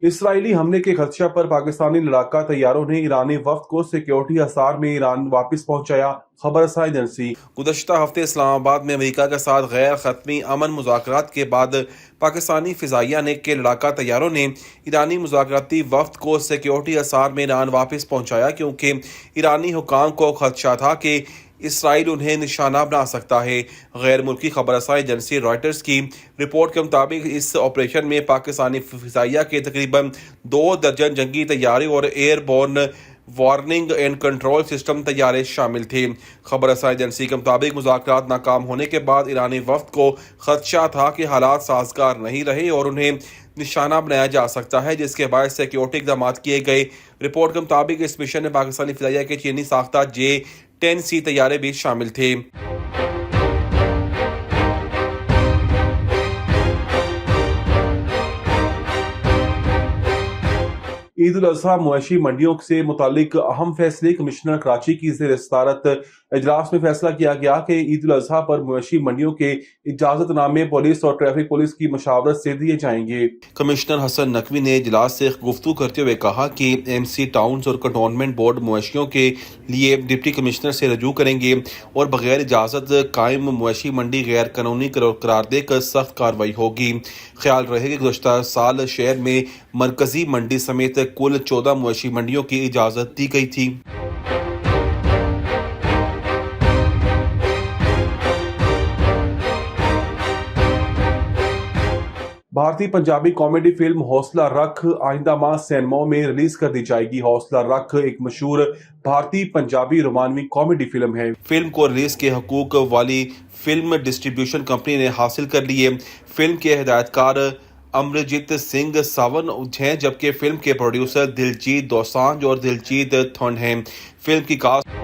اسرائیلی حملے کے خدشہ پر پاکستانی لڑاکا طیاروں نے ایرانی وفد کو سیکیورٹی حصار میں ایران واپس پہنچایا۔ خبر رساں ایجنسی گزشتہ ہفتے اسلام آباد میں امریکہ کے ساتھ غیر حتمی امن مذاکرات کے بعد پاکستانی فضائیہ نے کے لڑاکا طیاروں نے ایرانی مذاکراتی وفد کو سیکیورٹی حصار میں ایران واپس پہنچایا، کیونکہ ایرانی حکام کو خدشہ تھا کہ اسرائیل انہیں نشانہ بنا سکتا ہے۔ غیر ملکی خبر رساں ایجنسی رائٹرز کی رپورٹ کے مطابق اس آپریشن میں پاکستانی فضائیہ کے تقریباً 2 درجن جنگی طیارے اور airborne warning and control system طیارے شامل تھے۔ خبر رساں ایجنسی کے مطابق مذاکرات ناکام ہونے کے بعد ایرانی وفد کو خدشہ تھا کہ حالات سازگار نہیں رہے اور انہیں نشانہ بنایا جا سکتا ہے، جس کے باعث سیکیورٹی اقدامات کیے گئے۔ رپورٹ کے مطابق اس مشن میں پاکستانی فضائیہ کے چینی ساختہ J-10C طیارے بھی شامل تھے۔ عید الاضحیٰ مویشی منڈیوں سے متعلق اہم فیصلے۔ کمشنر کراچی کی زیر صدارت اجلاس میں فیصلہ کیا گیا کہ عید الاضحیٰ پر مویشی منڈیوں کے اجازت نامے پولیس اور ٹریفک پولیس کی مشاورت سے دیے جائیں گے۔ کمشنر حسن نقوی نے اجلاس سے گفتگو کرتے ہوئے کہا کہ MC ٹاؤنز اور کنٹونمنٹ بورڈ مویشیوں کے لیے ڈپٹی کمشنر سے رجوع کریں گے اور بغیر اجازت قائم مویشی منڈی غیر قانونی قرار دے کر سخت کارروائی ہوگی۔ خیال رہے کہ گزشتہ سال شہر میں مرکزی منڈی سمیت کل 14 مویشی منڈیوں کی اجازت دی گئی تھی۔ بھارتی پنجابی کامیڈی فلم حوصلہ رکھ آئندہ ماہ سینماؤں میں ریلیز کر دی جائے گی۔ حوصلہ رکھ ایک مشہور بھارتی پنجابی رومانوی کامیڈی فلم ہے۔ فلم کو ریلیز کے حقوق والی فلم ڈسٹریبیوشن کمپنی نے حاصل کر لیے۔ فلم کے ہدایت کار امرجیت سنگھ ساون ہیں، جبکہ فلم کے پروڈیوسر دلجیت دوسانجھ اور دلجیت تھنڈ ہیں۔ فلم کی کاسٹ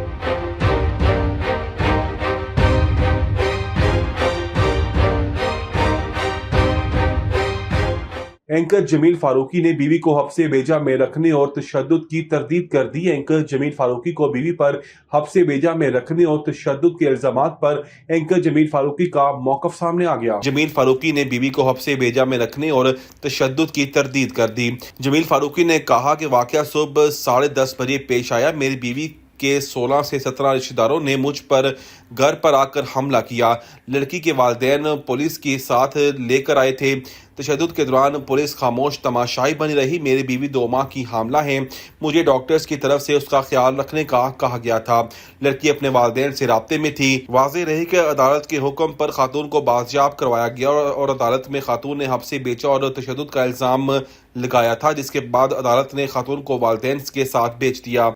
اینکر جمیل فاروقی نے بیوی کو حبس بیجا میں رکھنے اور تشدد کی تردید کر دی۔ اینکر جمیل فاروقی کو بیوی پر حبس بیجا میں رکھنے اور تشدد کے الزامات پر اینکر جمیل فاروقی کا موقف سامنے آ گیا۔ جمیل فاروقی نے بیوی کو حبس بیجا میں رکھنے اور تشدد کی تردید کر دی۔ جمیل فاروقی نے کہا کہ واقعہ صبح 10:30 بجے پیش آیا۔ میری بیوی کے 16 سے 17 رشتہ داروں نے مجھ پر گھر پر آ کر حملہ کیا۔ لڑکی کے والدین پولیس کے ساتھ لے کر آئے تھے۔ تشدد کے دوران پولیس خاموش تماشائی بنی رہی۔ میری بیوی 2 ماہ کی حاملہ ہے۔ مجھے ڈاکٹرز کی طرف سے اس کا خیال رکھنے کا کہا گیا تھا۔ لڑکی اپنے والدین سے رابطے میں تھی۔ واضح رہے کہ عدالت کے حکم پر خاتون کو بازیاب کروایا گیا اور عدالت میں خاتون نے حبس بیجا اور تشدد کا الزام لگایا تھا، جس کے بعد عدالت نے خاتون کو والدین کے ساتھ بھیج دیا۔